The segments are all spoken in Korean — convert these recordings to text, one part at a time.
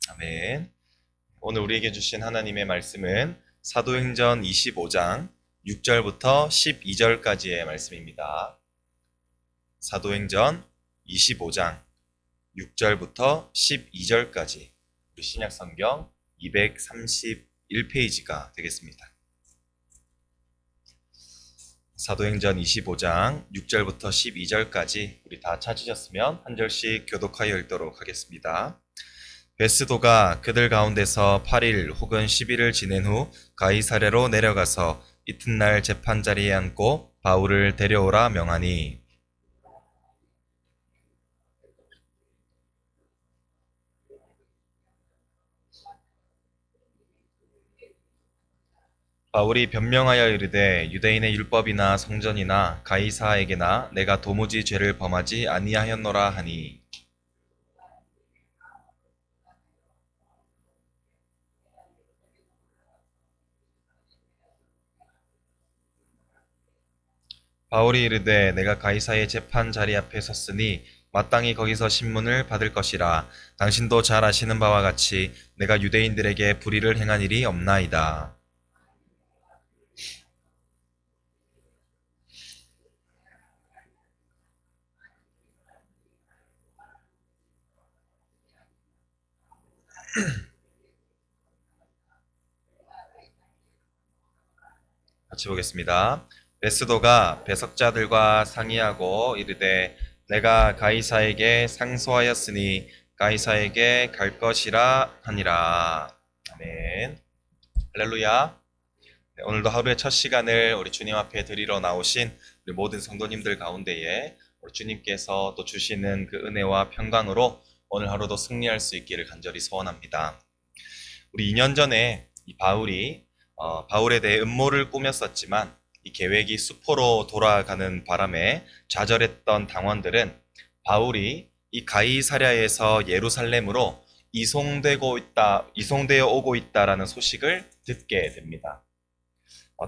아멘. 오늘 우리에게 주신 하나님의 말씀은 사도행전 25장 6절부터 12절까지의 말씀입니다. 사도행전 25장 6절부터 12절까지 우리 신약성경 231페이지가 되겠습니다. 사도행전 25장 6절부터 12절까지 우리 다 찾으셨으면 한 절씩 교독하여 읽도록 하겠습니다. 베스도가 그들 가운데서 8일 혹은 10일을 지낸 후 가이사랴로 내려가서 이튿날 재판 자리에 앉고 바울을 데려오라 명하니, 바울이 변명하여 이르되 유대인의 율법이나 성전이나 가이사에게나 내가 도무지 죄를 범하지 아니하였노라 하니, 바울이 이르되 내가 가이사의 재판 자리 앞에 섰으니 마땅히 거기서 신문을 받을 것이라. 당신도 잘 아시는 바와 같이 내가 유대인들에게 불의를 행한 일이 없나이다. 같이 보겠습니다. 베스도가 배석자들과 상의하고 이르되 내가 가이사에게 상소하였으니 가이사에게 갈 것이라 하니라. 아멘. 할렐루야. 네, 오늘도 하루의 첫 시간을 우리 주님 앞에 드리러 나오신 우리 모든 성도님들 가운데에 우리 주님께서 또 주시는 그 은혜와 평강으로 오늘 하루도 승리할 수 있기를 간절히 소원합니다. 우리 2년 전에 이 바울에 대해 음모를 꾸몄었지만 이 계획이 수포로 돌아가는 바람에 좌절했던 당원들은 바울이 이 가이사랴에서 예루살렘으로 이송되어 오고 있다라는 소식을 듣게 됩니다.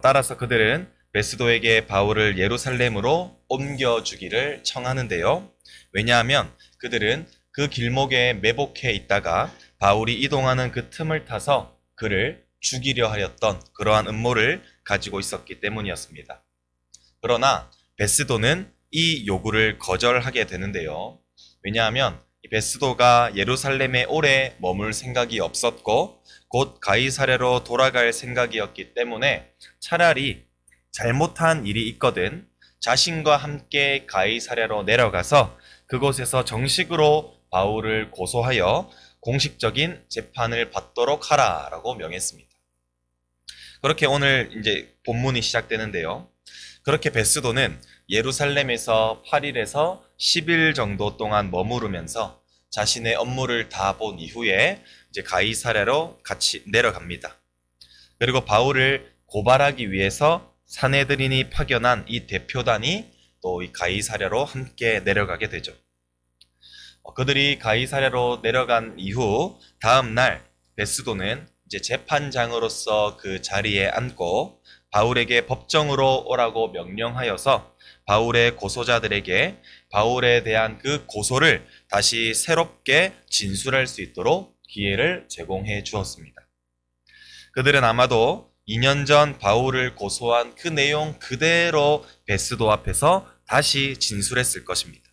따라서 그들은 베스도에게 바울을 예루살렘으로 옮겨주기를 청하는데요. 왜냐하면 그들은 그 길목에 매복해 있다가 바울이 이동하는 그 틈을 타서 그를 죽이려 하였던 그러한 음모를 가지고 있었기 때문이었습니다. 그러나 베스도는 이 요구를 거절하게 되는데요. 왜냐하면 이 베스도가 예루살렘에 오래 머물 생각이 없었고 곧 가이사랴로 돌아갈 생각이었기 때문에 차라리 잘못한 일이 있거든 자신과 함께 가이사랴로 내려가서 그곳에서 정식으로 바울을 고소하여 공식적인 재판을 받도록 하라라고 명했습니다. 그렇게 오늘 이제 본문이 시작되는데요. 그렇게 베스도는 예루살렘에서 8일에서 10일 정도 동안 머무르면서 자신의 업무를 다 본 이후에 이제 가이사랴로 같이 내려갑니다. 그리고 바울을 고발하기 위해서 사내들인이 파견한 이 대표단이 또 이 가이사랴로 함께 내려가게 되죠. 그들이 가이사랴로 내려간 이후 다음 날 베스도는 이제 재판장으로서 그 자리에 앉고 바울에게 법정으로 오라고 명령하여서 바울의 고소자들에게 바울에 대한 그 고소를 다시 새롭게 진술할 수 있도록 기회를 제공해 주었습니다. 그들은 아마도 2년 전 바울을 고소한 그 내용 그대로 베스도 앞에서 다시 진술했을 것입니다.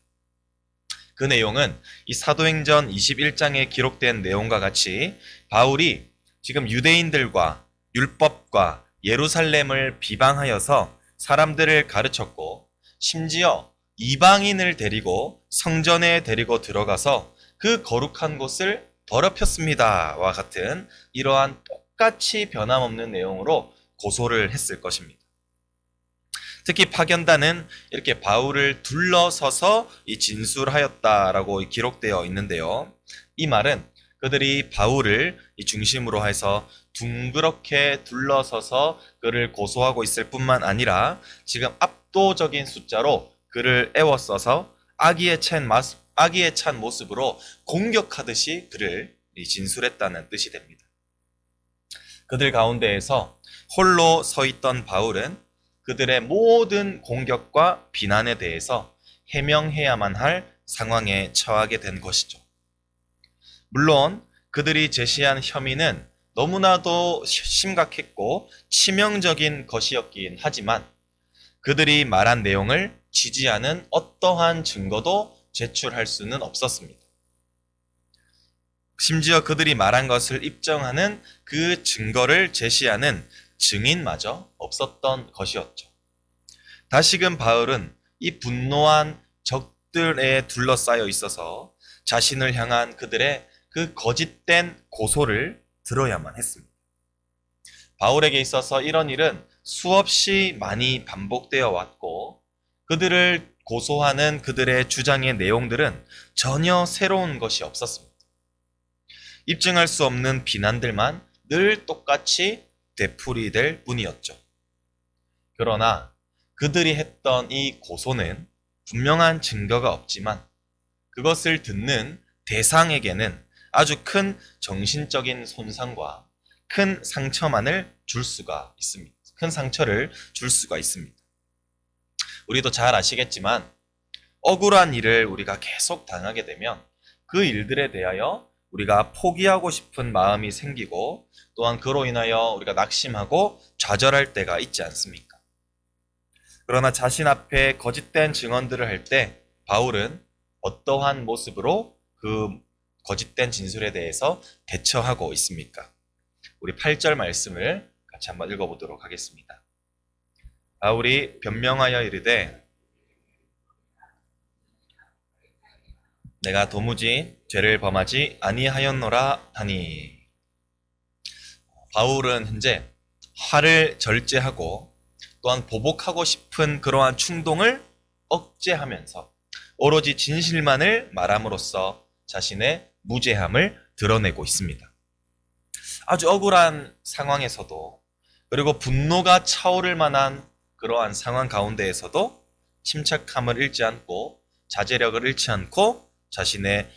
그 내용은 이 사도행전 21장에 기록된 내용과 같이 바울이 지금 유대인들과 율법과 예루살렘을 비방하여서 사람들을 가르쳤고 심지어 이방인을 데리고 성전에 데리고 들어가서 그 거룩한 곳을 더럽혔습니다와 같은 이러한 똑같이 변함없는 내용으로 고소를 했을 것입니다. 특히 파견단은 이렇게 바울을 둘러서서 이 진술하였다라고 기록되어 있는데요. 이 말은 그들이 바울을 이 중심으로 해서 둥그렇게 둘러서서 그를 고소하고 있을 뿐만 아니라 지금 압도적인 숫자로 그를 애워싸서 악의에 찬 모습으로 공격하듯이 그를 진술했다는 뜻이 됩니다. 그들 가운데에서 홀로 서 있던 바울은 그들의 모든 공격과 비난에 대해서 해명해야만 할 상황에 처하게 된 것이죠. 물론 그들이 제시한 혐의는 너무나도 심각했고 치명적인 것이었긴 하지만 그들이 말한 내용을 지지하는 어떠한 증거도 제출할 수는 없었습니다. 심지어 그들이 말한 것을 입증하는 그 증거를 제시하는 증인마저 없었던 것이었죠. 다시금 바울은 이 분노한 적들에 둘러싸여 있어서 자신을 향한 그들의 그 거짓된 고소를 들어야만 했습니다. 바울에게 있어서 이런 일은 수없이 많이 반복되어 왔고 그들을 고소하는 그들의 주장의 내용들은 전혀 새로운 것이 없었습니다. 입증할 수 없는 비난들만 늘 똑같이 되풀이될 뿐이었죠. 그러나 그들이 했던 이 고소는 분명한 증거가 없지만 그것을 듣는 대상에게는 아주 큰 정신적인 손상과 큰 상처만을 줄 수가 있습니다. 큰 상처를 줄 수가 있습니다. 우리도 잘 아시겠지만 억울한 일을 우리가 계속 당하게 되면 그 일들에 대하여 우리가 포기하고 싶은 마음이 생기고 또한 그로 인하여 우리가 낙심하고 좌절할 때가 있지 않습니까? 그러나 자신 앞에 거짓된 증언들을 할 때 바울은 어떠한 모습으로 그 거짓된 진술에 대해서 대처하고 있습니까? 우리 8절 말씀을 같이 한번 읽어보도록 하겠습니다. 바울이 변명하여 이르되 내가 도무지 죄를 범하지 아니하였노라 하니. 바울은 현재 화를 절제하고 또한 보복하고 싶은 그러한 충동을 억제하면서 오로지 진실만을 말함으로써 자신의 무죄함을 드러내고 있습니다. 아주 억울한 상황에서도 그리고 분노가 차오를 만한 그러한 상황 가운데에서도 침착함을 잃지 않고 자제력을 잃지 않고 자신의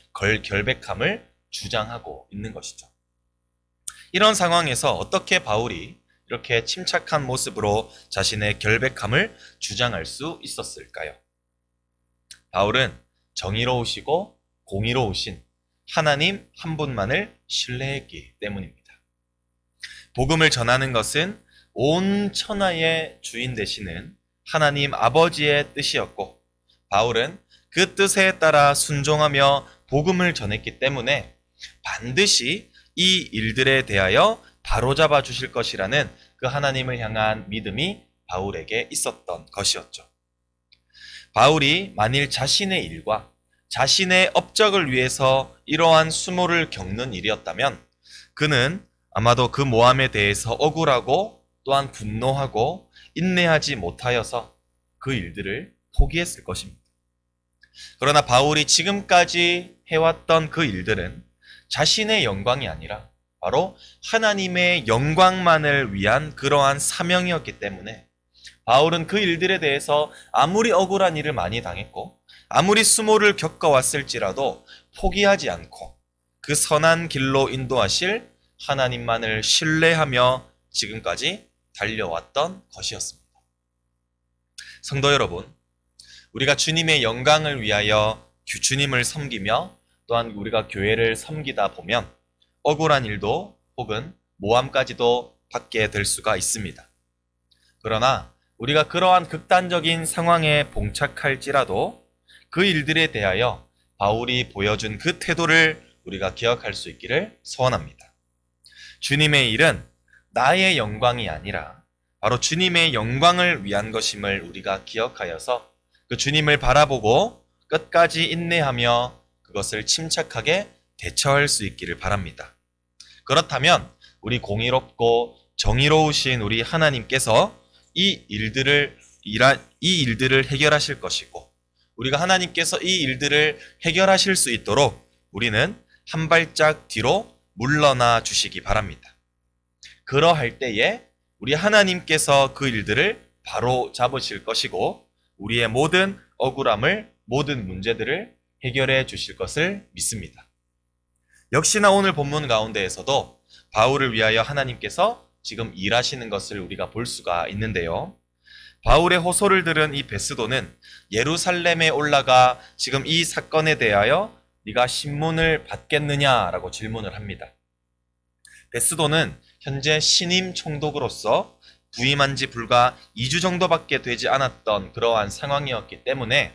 결백함을 주장하고 있는 것이죠. 이런 상황에서 어떻게 바울이 이렇게 침착한 모습으로 자신의 결백함을 주장할 수 있었을까요? 바울은 정의로우시고 공의로우신 하나님 한 분만을 신뢰했기 때문입니다. 복음을 전하는 것은 온 천하의 주인 되시는 하나님 아버지의 뜻이었고 바울은 그 뜻에 따라 순종하며 복음을 전했기 때문에 반드시 이 일들에 대하여 바로잡아 주실 것이라는 그 하나님을 향한 믿음이 바울에게 있었던 것이었죠. 바울이 만일 자신의 일과 자신의 업적을 위해서 이러한 수모를 겪는 일이었다면 그는 아마도 그 모함에 대해서 억울하고 또한 분노하고 인내하지 못하여서 그 일들을 포기했을 것입니다. 그러나 바울이 지금까지 해왔던 그 일들은 자신의 영광이 아니라 바로 하나님의 영광만을 위한 그러한 사명이었기 때문에 바울은 그 일들에 대해서 아무리 억울한 일을 많이 당했고 아무리 수모를 겪어왔을지라도 포기하지 않고 그 선한 길로 인도하실 하나님만을 신뢰하며 지금까지 달려왔던 것이었습니다. 성도 여러분, 우리가 주님의 영광을 위하여 주님을 섬기며 또한 우리가 교회를 섬기다 보면 억울한 일도 혹은 모함까지도 받게 될 수가 있습니다. 그러나 우리가 그러한 극단적인 상황에 봉착할지라도 그 일들에 대하여 바울이 보여준 그 태도를 우리가 기억할 수 있기를 소원합니다. 주님의 일은 나의 영광이 아니라 바로 주님의 영광을 위한 것임을 우리가 기억하여서 그 주님을 바라보고 끝까지 인내하며 그것을 침착하게 대처할 수 있기를 바랍니다. 그렇다면 우리 공의롭고 정의로우신 우리 하나님께서 이 일들을 해결하실 것이고 우리가 하나님께서 이 일들을 해결하실 수 있도록 우리는 한 발짝 뒤로 물러나 주시기 바랍니다. 그러할 때에 우리 하나님께서 그 일들을 바로 잡으실 것이고 우리의 모든 억울함을, 모든 문제들을 해결해 주실 것을 믿습니다. 역시나 오늘 본문 가운데에서도 바울을 위하여 하나님께서 지금 일하시는 것을 우리가 볼 수가 있는데요. 바울의 호소를 들은 이 베스도는 예루살렘에 올라가 지금 이 사건에 대하여 네가 신문을 받겠느냐라고 질문을 합니다. 베스도는 현재 신임 총독으로서 부임한 지 불과 2주 정도밖에 되지 않았던 그러한 상황이었기 때문에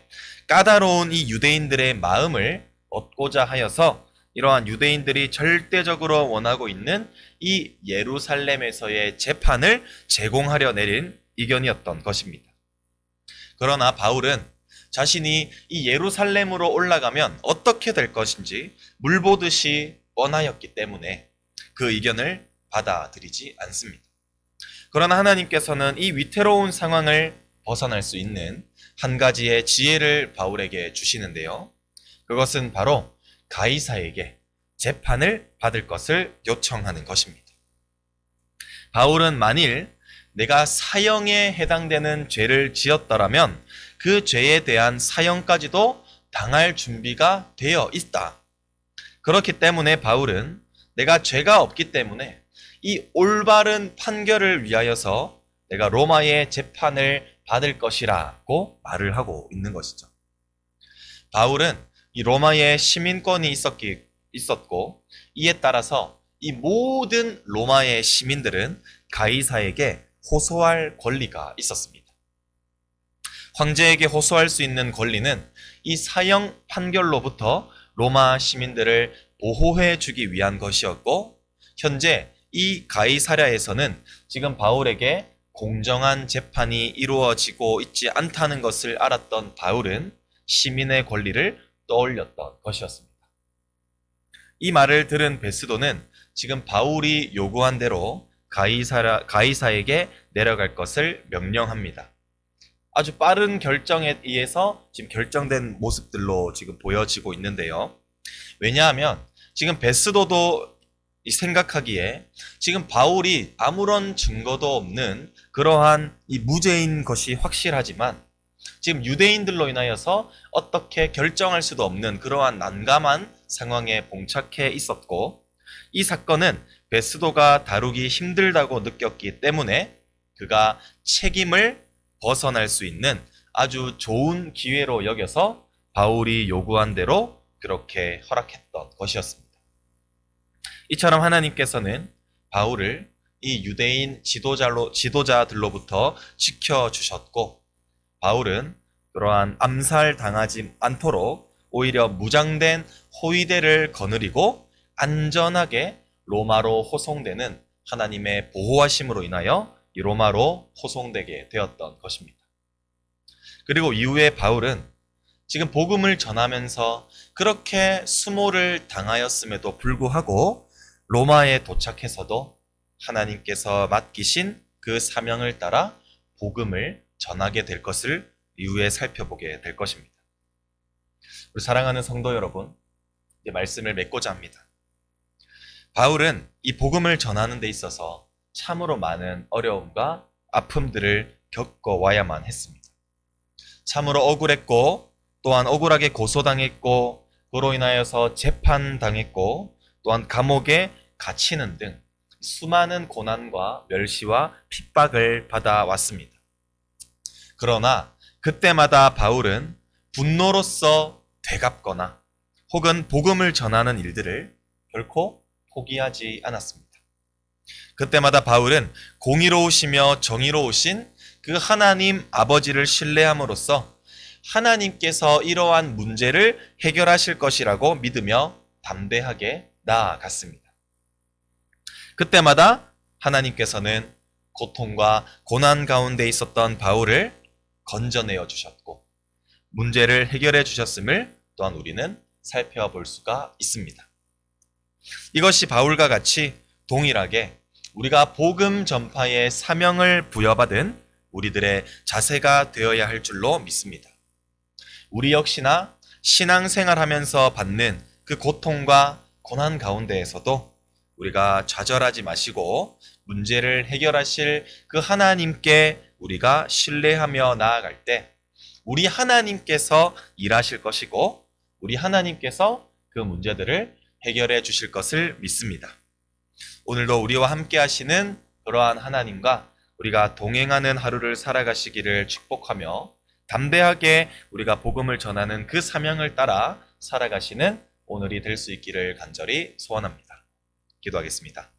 까다로운 이 유대인들의 마음을 얻고자 하여서 이러한 유대인들이 절대적으로 원하고 있는 이 예루살렘에서의 재판을 제공하려 내린 의견이었던 것입니다. 그러나 바울은 자신이 이 예루살렘으로 올라가면 어떻게 될 것인지 물 보듯이 뻔하였기 때문에 그 의견을 받아들이지 않습니다. 그러나 하나님께서는 이 위태로운 상황을 벗어날 수 있는 한 가지의 지혜를 바울에게 주시는데요. 그것은 바로 가이사에게 재판을 받을 것을 요청하는 것입니다. 바울은 만일 내가 사형에 해당되는 죄를 지었더라면 그 죄에 대한 사형까지도 당할 준비가 되어 있다. 그렇기 때문에 바울은 내가 죄가 없기 때문에 이 올바른 판결을 위하여서 내가 로마의 재판을 받을 것이라고 말을 하고 있는 것이죠. 바울은 이 로마의 시민권이 있었고 이에 따라서 이 모든 로마의 시민들은 가이사에게 호소할 권리가 있었습니다. 황제에게 호소할 수 있는 권리는 이 사형 판결로부터 로마 시민들을 보호해 주기 위한 것이었고, 현재 이 가이사랴에서는 지금 바울에게 공정한 재판이 이루어지고 있지 않다는 것을 알았던 바울은 시민의 권리를 떠올렸던 것이었습니다. 이 말을 들은 베스도는 지금 바울이 요구한 대로 가이사에게 내려갈 것을 명령합니다. 아주 빠른 결정에 의해서 지금 결정된 모습들로 지금 보여지고 있는데요. 왜냐하면 지금 베스도도 생각하기에 지금 바울이 아무런 증거도 없는 그러한 이 무죄인 것이 확실하지만 지금 유대인들로 인하여서 어떻게 결정할 수도 없는 그러한 난감한 상황에 봉착해 있었고, 이 사건은 베스도가 다루기 힘들다고 느꼈기 때문에 그가 책임을 벗어날 수 있는 아주 좋은 기회로 여겨서 바울이 요구한 대로 그렇게 허락했던 것이었습니다. 이처럼 하나님께서는 바울을 이 유대인 지도자들로부터 지켜주셨고, 바울은 그러한 암살당하지 않도록 오히려 무장된 호위대를 거느리고 안전하게 로마로 호송되는 하나님의 보호하심으로 인하여 이 로마로 호송되게 되었던 것입니다. 그리고 이후에 바울은 지금 복음을 전하면서 그렇게 수모를 당하였음에도 불구하고 로마에 도착해서도 하나님께서 맡기신 그 사명을 따라 복음을 전하게 될 것을 이후에 살펴보게 될 것입니다. 우리 사랑하는 성도 여러분, 이제 말씀을 맺고자 합니다. 바울은 이 복음을 전하는 데 있어서 참으로 많은 어려움과 아픔들을 겪어와야만 했습니다. 참으로 억울했고, 또한 억울하게 고소당했고, 그로 인하여서 재판당했고, 또한 감옥에 갇히는 등 수많은 고난과 멸시와 핍박을 받아왔습니다. 그러나 그때마다 바울은 분노로써 되갚거나 혹은 복음을 전하는 일들을 결코 포기하지 않았습니다. 그때마다 바울은 공의로우시며 정의로우신 그 하나님 아버지를 신뢰함으로써 하나님께서 이러한 문제를 해결하실 것이라고 믿으며 담대하게 나아갔습니다. 그때마다 하나님께서는 고통과 고난 가운데 있었던 바울을 건져내어 주셨고 문제를 해결해 주셨음을 또한 우리는 살펴볼 수가 있습니다. 이것이 바울과 같이 동일하게 우리가 복음 전파의 사명을 부여받은 우리들의 자세가 되어야 할 줄로 믿습니다. 우리 역시나 신앙생활하면서 받는 그 고통과 고난 가운데에서도 우리가 좌절하지 마시고 문제를 해결하실 그 하나님께 우리가 신뢰하며 나아갈 때 우리 하나님께서 일하실 것이고 우리 하나님께서 그 문제들을 해결해 주실 것을 믿습니다. 오늘도 우리와 함께 하시는 그러한 하나님과 우리가 동행하는 하루를 살아가시기를 축복하며 담대하게 우리가 복음을 전하는 그 사명을 따라 살아가시는 오늘이 될 수 있기를 간절히 소원합니다. 기도하겠습니다.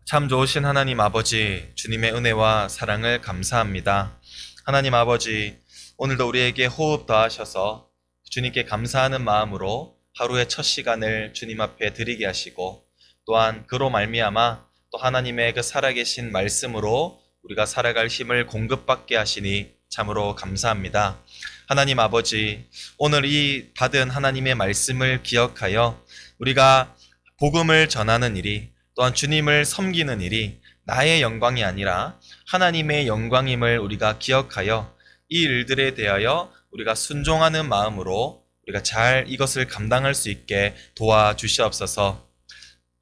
참 좋으신 하나님 아버지, 주님의 은혜와 사랑을 감사합니다. 하나님 아버지, 오늘도 우리에게 호흡 더하셔서 주님께 감사하는 마음으로 하루의 첫 시간을 주님 앞에 드리게 하시고, 또한 그로 말미암아 또 하나님의 그 살아계신 말씀으로 우리가 살아갈 힘을 공급받게 하시니 참으로 감사합니다. 하나님 아버지, 오늘 이 받은 하나님의 말씀을 기억하여 우리가 복음을 전하는 일이, 또한 주님을 섬기는 일이 나의 영광이 아니라 하나님의 영광임을 우리가 기억하여 이 일들에 대하여 우리가 순종하는 마음으로 우리가 잘 이것을 감당할 수 있게 도와주시옵소서.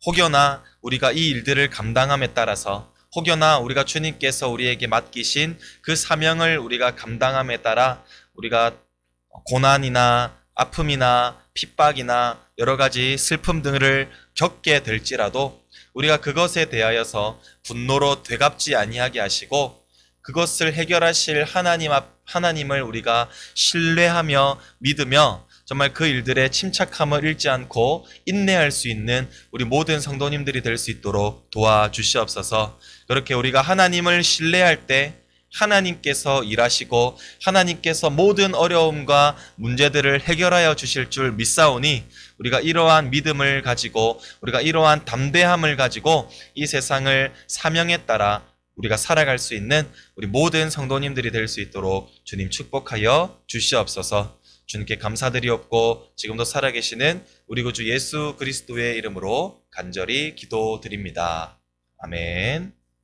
혹여나 우리가 이 일들을 감당함에 따라서, 혹여나 우리가 주님께서 우리에게 맡기신 그 사명을 우리가 감당함에 따라 우리가 고난이나 아픔이나 핍박이나 여러 가지 슬픔 등을 겪게 될지라도 우리가 그것에 대하여서 분노로 되갚지 아니하게 하시고, 그것을 해결하실 하나님을 우리가 신뢰하며 믿으며 정말 그 일들의 침착함을 잃지 않고 인내할 수 있는 우리 모든 성도님들이 될 수 있도록 도와주시옵소서. 그렇게 우리가 하나님을 신뢰할 때 하나님께서 일하시고 하나님께서 모든 어려움과 문제들을 해결하여 주실 줄 믿사오니, 우리가 이러한 믿음을 가지고 우리가 이러한 담대함을 가지고 이 세상을 사명에 따라 우리가 살아갈 수 있는 우리 모든 성도님들이 될 수 있도록 주님 축복하여 주시옵소서. 주님께 감사드리옵고 지금도 살아계시는 우리 구주 예수 그리스도의 이름으로 간절히 기도드립니다. 아멘.